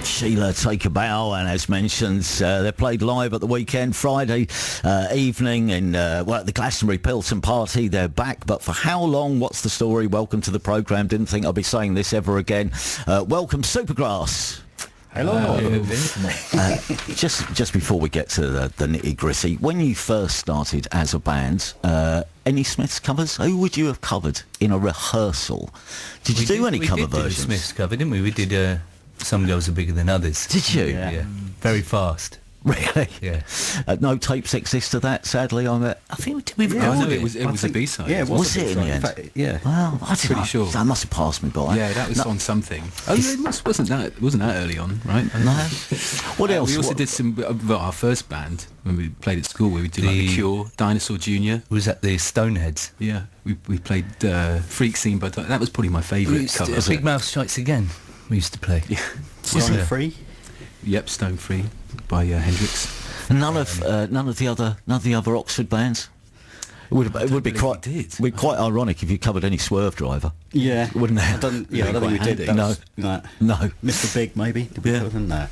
Sheila, Take a Bow, and as mentioned, they played live at the weekend, Friday evening in the Glastonbury Pilsen Party. They're back, but for how long? What's the story? Welcome to the programme. Didn't think I'd be saying this ever again. Welcome, Supergrass. Hello. Just before we get to the nitty-gritty, when you first started as a band, any Smiths covers? Who would you have covered in a rehearsal? Did you do any cover versions? We did Smiths cover, didn't we? We did Some Girls Are Bigger Than Others. Did you? Yeah. Very fast. Really? Yeah. No tapes exist of that, sadly. I think we've recorded it was a B-side. Yeah, was it in the end? Fact, yeah. Well, I pretty sure. That must have passed me by. Yeah, that was on something. Oh, it wasn't that early on, right? No. What else? We also did some, our first band, when we played at school, where we did like The Cure, Dinosaur Jr. Was at the Stoneheads. Yeah, we played Freak Scene, but that was probably my favourite cover. Big Mouth Strikes Again, we used to play. Yeah. Stone Free? Yep, Stone Free by Hendrix. None of the other Oxford bands. It would be quite ironic if you covered any Swerve Driver. Yeah, wouldn't it? I don't think we did. No. Mr. Big, maybe. Did we cover them? No.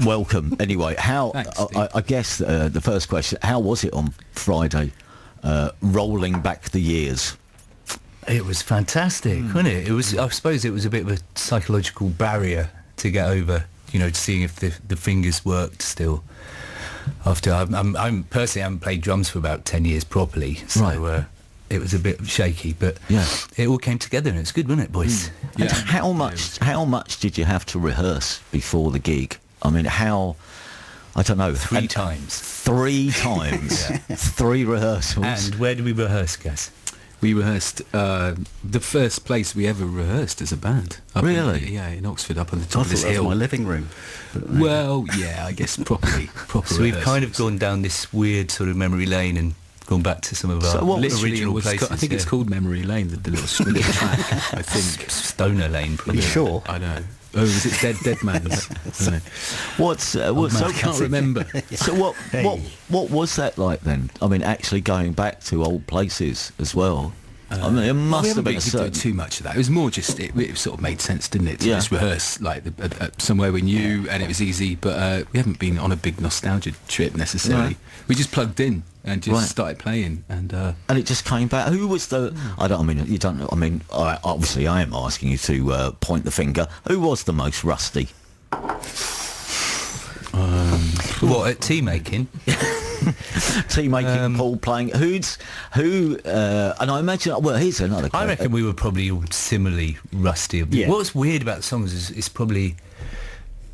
Welcome. Anyway, how? Thanks, I guess the first question: how was it on Friday? Rolling back the years. It was fantastic, wasn't it? It was. I suppose it was a bit of a psychological barrier to get over. You know, seeing if the fingers worked still. After I'm personally haven't played drums for about 10 years properly, so it was a bit shaky, but it all came together and it's good, wasn't it, boys? And how much did you have to rehearse before the gig? I mean, I don't know. 3 times. 3 times. 3 rehearsals. And where did we rehearse, guys? We rehearsed the first place we ever rehearsed as a band. Really? In Oxford, up on the top of this hill. My living room. Well, yeah, I guess proper. So we've kind of gone down this weird sort of memory lane and gone back to some of our original places. I think it's called Memory Lane, the little track. I think Stoner Lane. Are you sure? I know. Oh, was it Dead Man's? I can't remember. So what was that like then? I mean, actually going back to old places as well. I mean, it must have been too much of that. It was more just it sort of made sense, didn't it? To just rehearse like somewhere we knew and it was easy. But we haven't been on a big nostalgia trip necessarily. Right. We just plugged in and just started playing, and it just came back. Who was the? I obviously I am asking you to point the finger. Who was the most rusty? What, at tea making? Tea making, Paul playing. Who? And I imagine. Well, here's another. I reckon we were probably all similarly rusty. Yeah. What's weird about the songs is it's probably.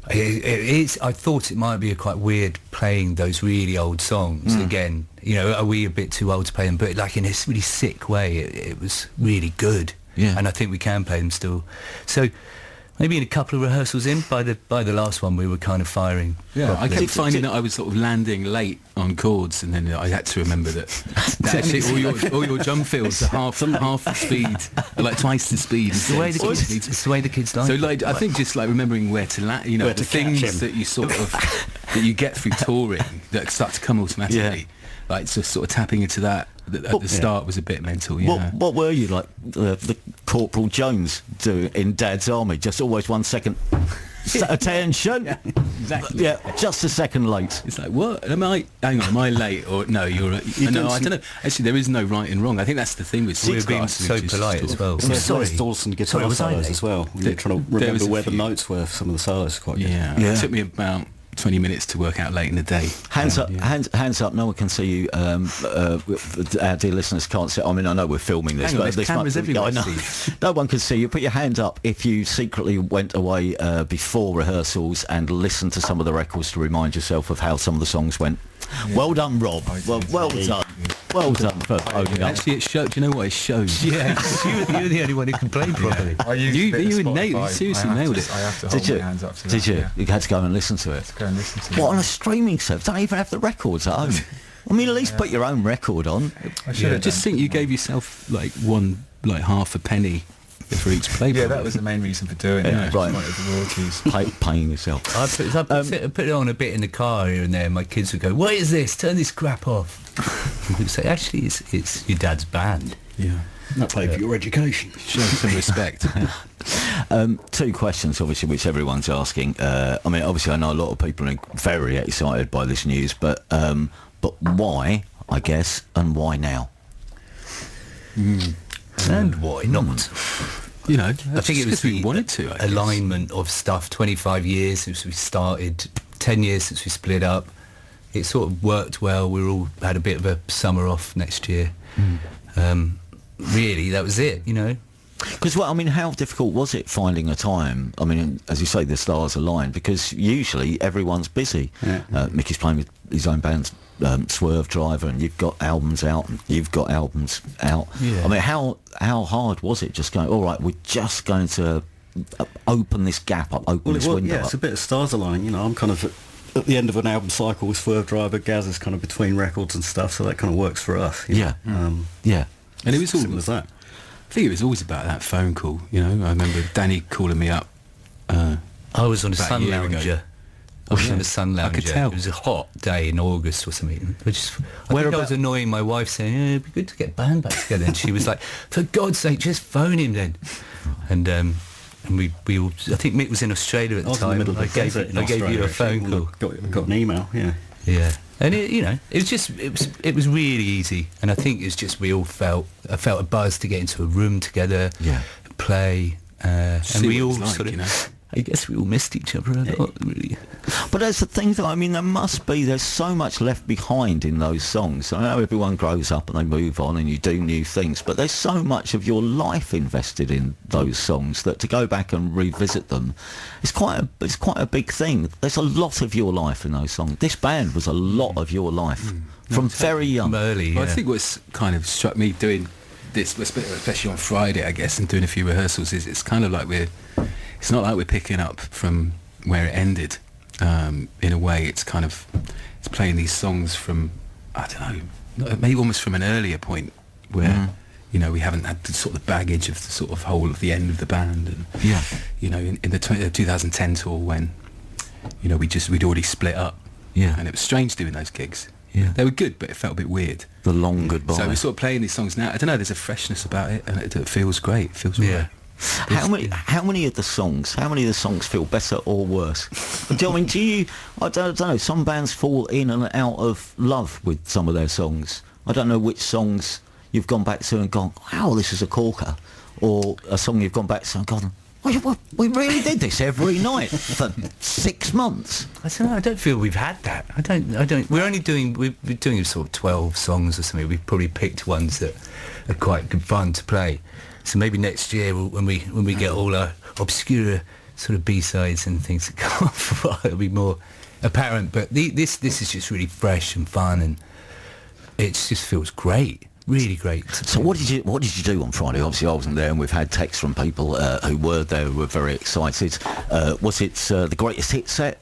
It is. I thought it might be quite weird playing those really old songs again. You know, are we a bit too old to play them? But like in a really sick way, it was really good. Yeah. And I think we can play them still. So maybe in a couple of rehearsals in, by the last one, we were kind of firing. Yeah, properly. I kept finding that I was sort of landing late on chords, and then I had to remember that actually all your drum fills are half the speed, are like twice the speed. It's the way the kids like. So like, I think just like remembering where to land, you know, the things that you sort of that you get through touring that start to come automatically. Yeah. Like just sort of tapping into that at the start was a bit mental. What were you like the Corporal Jones do in Dad's Army? Just always 1 second. Attention. Yeah, exactly. Yeah, just a second late. It's like, what? Hang on, am I late? Or no, you're... no, I don't know. Actually, there is no right and wrong. I think that's the thing with we're being so polite as well. Sorry, Dawson guitar solos as well. You're trying to remember where the notes were for some of the solos. Quite good. Yeah. It took me about 20 minutes to work out late in the day. Hands up. No one can see you. Our dear listeners can't see. I mean, I know we're filming this, Hang on, but there's cameras everywhere. I know. No one can see you. Put your hand up if you secretly went away before rehearsals and listened to some of the records to remind yourself of how some of the songs went. Yeah. Well done, Rob. Well done. Well done for owning up. Actually, it showed. Do you know what? It shows. Yeah, you're the only one who can play properly. You seriously nailed it. I have to hold my hands up to that. Did you? Yeah. You had to go and listen to it. What, on a streaming service? Don't even have the records at home. I mean, at least put your own record on. I should have just think you gave yourself like half a penny for each play. Yeah, that was the main reason for doing it. Right. Wanted the royalties. Paying yourself. I put it on a bit in the car here and there. My kids would go, "What is this? Turn this crap off." And we'd say, "Actually, it's your dad's band." Yeah. Not pay for your education. Show some respect. Two questions, obviously, which everyone's asking. I mean, obviously, I know a lot of people are very excited by this news, but why, I guess, and why now? And why not? You know, I think it was we wanted to. I guess. Alignment of stuff. 25 years since we started, 10 years since we split up. It sort of worked well. We all had a bit of a summer off next year. Really, that was it, you know. Because, well, I mean, how difficult was it finding a time? I mean, as you say, the stars aligned, because usually everyone's busy. Yeah. Mickey's playing with his own band, Swerve Driver, and you've got albums out, and you've got albums out. Yeah. I mean, how hard was it just going, all right, we're just going to open this gap up, this window up? Yeah, it's a bit of stars aligning. You know, I'm kind of at the end of an album cycle with Swerve Driver. Gaz is kind of between records and stuff, so that kind of works for us. Yeah. Yeah. And it was all simple as that. I think it was always about that phone call, you know. I remember Danny calling me up. I was on a Sun Lounger. I was on a Sun Lounger. I could tell. It was a hot day in August or something. I think I was annoying my wife, saying, it'd be good to get band back together. And she was like, for God's sake, just phone him then. And we all, I think Mick was in Australia at the time. I gave you a phone call. Got an email, yeah. Yeah. And it was really easy, and I think it's just I felt a buzz to get into a room together, play, and we all sort of, you know? I guess we all missed each other a lot, really. But that's the thing, though. I mean, there's so much left behind in those songs. I know everyone grows up and they move on and you do new things, but there's so much of your life invested in those songs that to go back and revisit them, it's quite a big thing. There's a lot of your life in those songs. This band was a lot of your life from very young. Early, Well, I think what's kind of struck me doing this, especially on Friday, I guess, and doing a few rehearsals, is it's kind of like it's not like we're picking up from where it ended. In a way, it's playing these songs from, I don't know, maybe almost from an earlier point where, you know, we haven't had the sort of baggage of the sort of whole of the end of the band. And, you know, in the 2010 tour when, you know, we'd already split up. Yeah. And it was strange doing those gigs. Yeah. They were good, but it felt a bit weird. The long goodbye. So we're sort of playing these songs now. I don't know, there's a freshness about it, and it feels great. It feels right. How many of the songs feel better or worse? I don't know, some bands fall in and out of love with some of their songs. I don't know which songs you've gone back to and gone, wow, this is a corker, or a song you've gone back to and gone, we really did this every night for 6 months. I don't know, I don't feel we've had that. I don't. We're doing sort of 12 songs or something. We've probably picked ones that are quite good fun to play. So maybe next year when we get all our obscure sort of B-sides and things that come off, it'll be more apparent. But this is just really fresh and fun, and it just feels great, really great. So what did you do on Friday? Obviously I wasn't there, and we've had texts from people who were there, who were very excited. Was it the greatest hit set?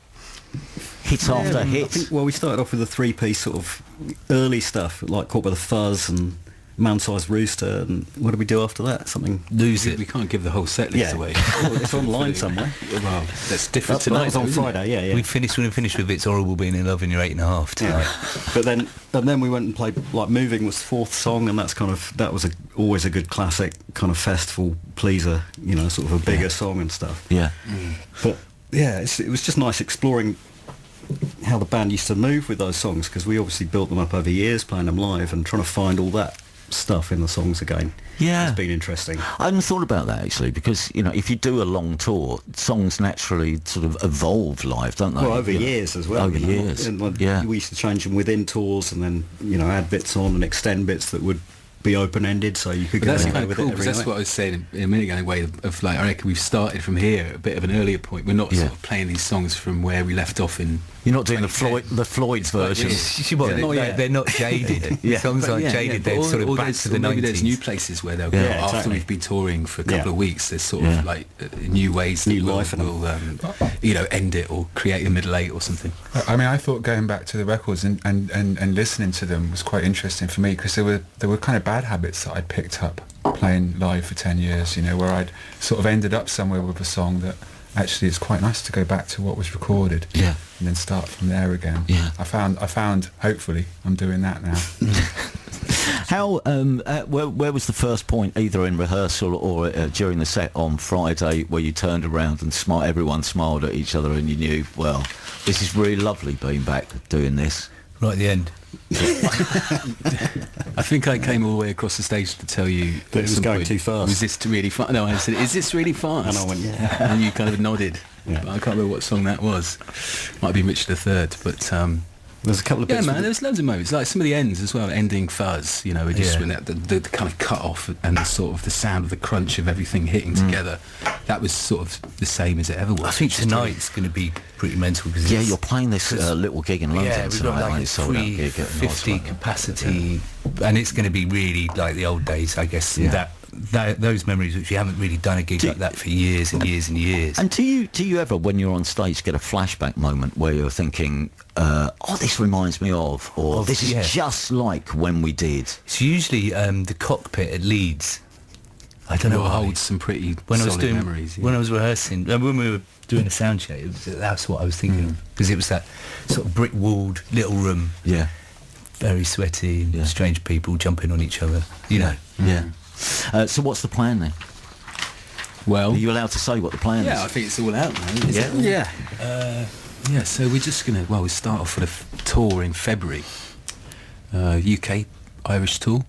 Hits after hits? I think, we started off with a 3-piece sort of early stuff, like Caught by the Fuzz and Man-Sized Rooster, and what do we do after that? Something... Lose It. We can't give the whole set list away. Well, it's online somewhere. Well, that's different That tonight. was on Friday, yeah. We finished with It's Horrible Being in Love and You're 8.5 tonight. Yeah. But then we went and played, like, Moving was the 4th song, and that was always a good classic kind of festival pleaser, you know, sort of a bigger song and stuff. Yeah. But yeah, it was just nice exploring how the band used to move with those songs, because we obviously built them up over years playing them live, and trying to find all that stuff in the songs again. Yeah, it's been interesting. I hadn't thought about that actually, because you know, if you do a long tour, songs naturally sort of evolve live, don't they? Well, over years as well. Over years, and we used to change them within tours, and then, you know, add bits on and extend bits that would be open-ended, so you could go that's with kind of cool, it because that's night. what I was saying a minute ago, in a way of like, I reckon we've started from here at a bit of an earlier point. We're not sort of playing these songs from where we left off in... You're not doing the Floyd's version. They're not jaded. Songs aren't jaded. They're sort of back to the 90s. Maybe there's new places where they'll go after we've been touring for a couple of weeks. There's sort of like new ways new that life we'll you know, end it or create a middle eight or something. I mean, I thought going back to the records and listening to them was quite interesting for me, because there were kind of bad habits that I'd picked up playing live for 10 years, you know, where I'd sort of ended up somewhere with a song that actually it's quite nice to go back to what was recorded and then start from there again. I found hopefully I'm doing that now. How where was the first point, either in rehearsal or during the set on Friday, where you turned around and everyone smiled at each other and you knew, well, this is really lovely being back doing this? Right at the end. I think I came all the way across the stage to tell you that it was going too fast. Was this really fast? No, I said, is this really fast? And I went, yeah. And you kind of nodded. Yeah. But I can't remember what song that was. Might have been Richard III, but there's a couple of bits. Yeah, man, there's loads of moments. Like some of the ends as well, ending fuzz, you know, just when the kind of cut off and the sort of the sound of the crunch of everything hitting together. That was sort of the same as it ever was. I think tonight's going to be pretty mental. Because you're playing this little gig in London we've tonight. got like a 350 capacity, and it's going to be really like the old days, I guess. Yeah. That those memories, which you haven't really done a gig like that for years and years and years. And do you ever, when you're on stage, get a flashback moment where you're thinking, this reminds me of, or this is just like when we did? It's usually the cockpit at Leeds. I don't know what holds some pretty solid memories. Yeah. When I was rehearsing, when we were doing a sound check, that's what I was thinking, because it was that sort of brick-walled little room. Yeah. Very sweaty, strange people jumping on each other, you know. Yeah. So what's the plan then? Well, are you allowed to say what the plan is? Yeah, I think it's all out now. Yeah. So we're just gonna. Well, we start off with a tour in February. UK Irish tour.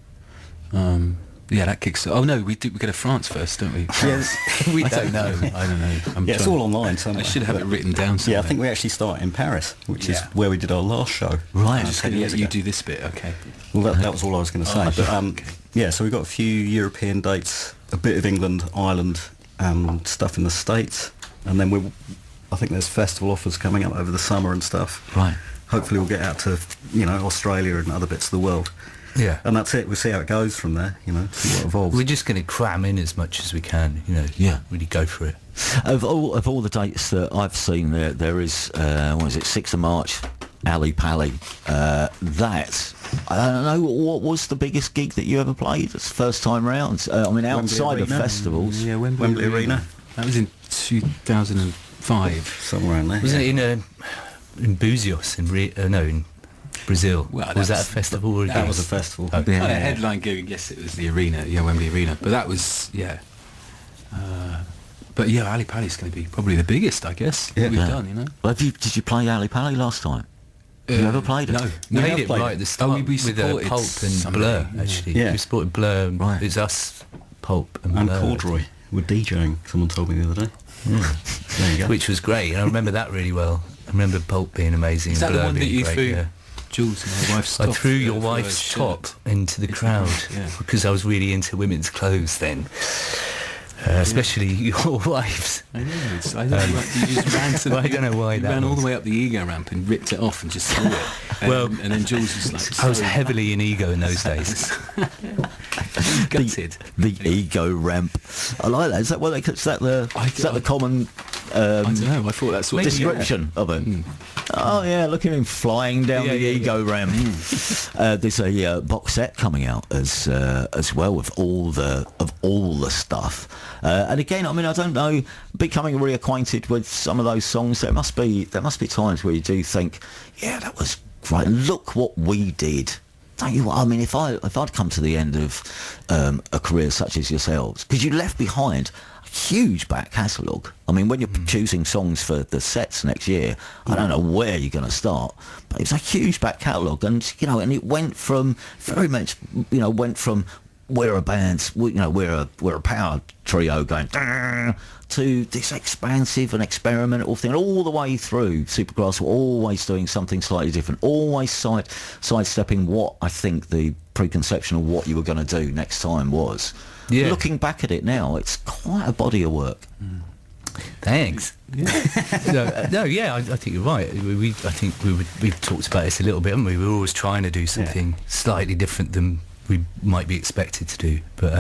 That kicks. Oh no, we go to France first, don't we? Yes. We don't know. I don't know. It's all online somewhere. I should have it written down somewhere. Yeah, I think we actually start in Paris, which is where we did our last show. Right. You do this bit, okay? Well, that was all I was going to say. So we've got a few European dates, a bit of England, Ireland, stuff in the States, and then I think there's festival offers coming up over the summer and stuff. Right. Hopefully we'll get out to Australia and other bits of the world. Yeah. And that's it. We'll see how it goes from there, see what evolves. We're just going to cram in as much as we can, really go for it. Of all the dates that I've seen, there is, 6th of March, Ali Pali. I don't know, what was the biggest gig that you ever played? It's first time round. Outside of festivals. Yeah, Wembley Arena. That was in 2005. Somewhere around there. Wasn't it in Buzios, in Brazil? Well, was that a festival? Or that was a festival. Oh, a headline gig, yes, it was the arena, Wembley Arena. But that was, Ali Pali's going to be probably the biggest, I guess, that we've done, Well, did you play Ali Pali last time? Have you ever played it? No. We made it right at the start we with Pulp and Blur, actually. Yeah. We supported Blur. Right. It's us, Pulp and And Blur. Corduroy were DJing, someone told me the other day. There you go. Which was great, and I remember that really well. I remember Pulp being amazing. Is that and the Blur one that being you great, threw? Yeah. Jules, my wife's top. I threw your for her wife's shirt. top into the crowd because I was really into women's clothes then. Especially your wife's. I know. You just ran to Well, I don't know why you that ran all was. the way up the ego ramp and ripped it off and just threw it. And then Jules was like, I was heavily in ego in those days. gutted. The ego ramp. I like that. Is that the common I don't know. I thought that's what description of it? Oh yeah, look at him flying down the ego ramp. There's a box set coming out as well of all the stuff. And again, I don't know, becoming reacquainted with some of those songs, there must be times where you do think, yeah, that was great. Look what we did. Don't you? I mean, if I'd come to the end of a career such as yourselves, because you left behind a huge back catalogue. I mean, when you're choosing songs for the sets next year, I don't know where you're going to start, but it's a huge back catalogue, and and it went from very much, we're a band, we're a power trio going to this expansive and experimental thing, all the way through. Supergrass were always doing something slightly different, always sidestepping what I think the preconception of what you were going to do next time was. Yeah. Looking back at it now, it's quite a body of work. Thanks. Yeah. I think you're right. I think we've talked about this a little bit, haven't we? We're always trying to do something slightly different than we might be expected to do, but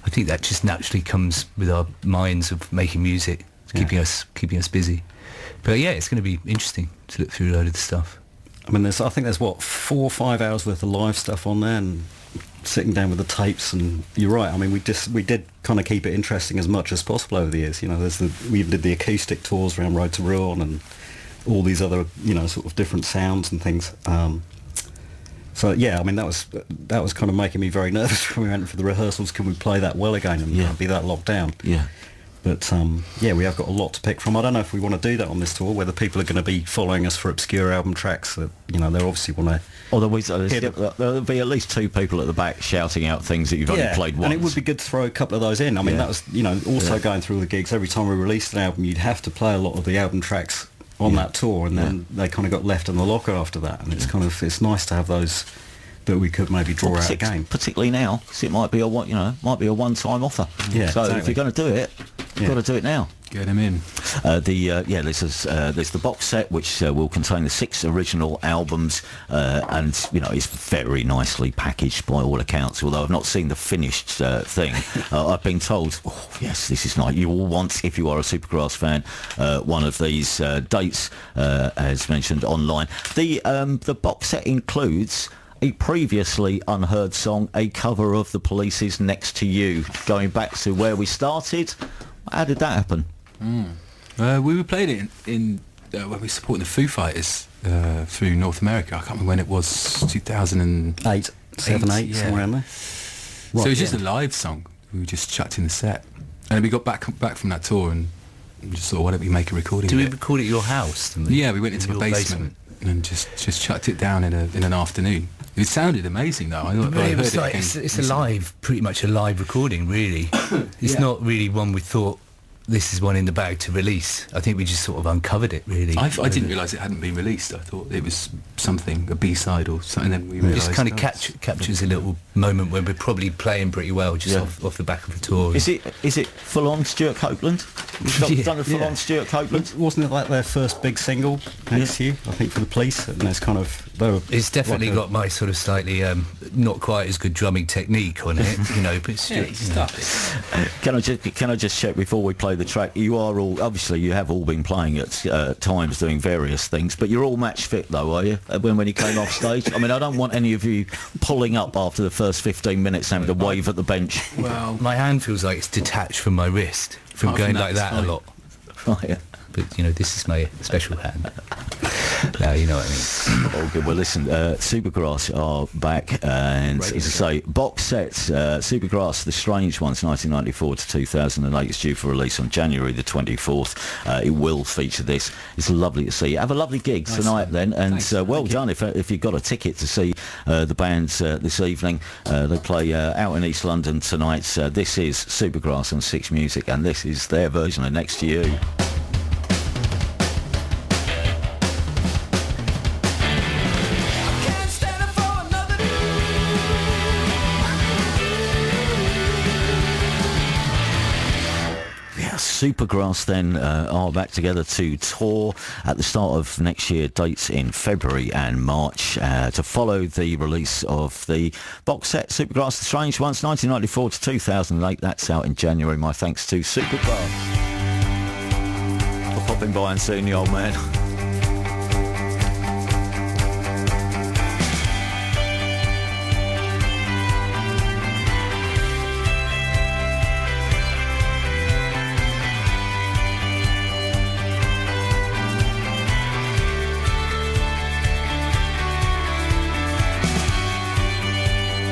I think that just naturally comes with our minds of making music, keeping us busy. But yeah, it's going to be interesting to look through a load of the stuff. I mean, I think there's 4 or 5 hours worth of live stuff on there, and sitting down with the tapes. And you're right. I mean, we did kind of keep it interesting as much as possible over the years. We did the acoustic tours around Road to Ruin and all these other sort of different sounds and things. So yeah, I mean that was kind of making me very nervous when we went for the rehearsals. Can we play that well again and not be that locked down? Yeah. But yeah, we have got a lot to pick from. I don't know if we want to do that on this tour. Whether people are going to be following us for obscure album tracks that they obviously want to. There'll be at least two people at the back shouting out things that you've only played once. And it would be good to throw a couple of those in. I mean, that was also going through the gigs. Every time we released an album, you'd have to play a lot of the album tracks on that tour, and then they kind of got left in the locker after that. And it's nice to have those that we could maybe draw out again. Particularly now, because it might be a one-time offer. Yeah, so exactly. if you're going to do it, you've got to do it now. Get them in. There's the box set which will contain the 6 original albums, and it's very nicely packaged by all accounts. Although I've not seen the finished thing, I've been told, oh yes, this is nice. You will want, if you are a Supergrass fan, one of these dates, as mentioned online. The box set includes a previously unheard song, a cover of The Police's Next to You, going back to where we started. How did that happen? We were playing it in when we were supporting the Foo Fighters through North America. I can't remember when it was, 2008, 7, 8, somewhere around there. So it was just a live song. We just chucked in the set, and then we got back from that tour and just thought, why don't we make a recording? Did we record at your house? Yeah, we went into my basement and just chucked it down in an afternoon. It sounded amazing though. It's pretty much a live recording, really. It's not really one we thought, this is one in the bag to release. I think we just sort of uncovered it, really. I didn't realise it hadn't been released. I thought it was a B-side or something. Then we realised it just kind of captures a little moment when we're probably playing pretty well, just off the back of the tour. Is it full on Stuart Copeland? You've done a full on Stuart Copeland? Wasn't it like their first big single next year? I think for the Police, and it's kind of it's definitely got my sort of slightly not quite as good drumming technique on it, But Can I just check before we play the track? You are all obviously you have all been playing at times doing various things, but you're all match fit though, are you? When you came off stage, I mean, I don't want any of you pulling up after the first 15 minutes and having to wave at the bench. Well, my hand feels like it's detached from my wrist from going like that a lot. Right. Yeah. But this is my special hand. Now you know what I mean. Oh, good. Well, listen, Supergrass are back, and as I say, box sets. Supergrass, The Strange Ones, 1994 to 2008, is due for release on January the 24th. It will feature this. It's lovely to see you. Have a lovely gig tonight, then, and well done if you've got a ticket to see the bands this evening. They play out in East London tonight. This is Supergrass on 6 Music, and this is their version of Next to You. Supergrass then are back together to tour at the start of next year, dates in February and March, to follow the release of the box set Supergrass The Strange Ones, 1994 to 2008. That's out in January. My thanks to Supergrass for popping by and seeing the old man.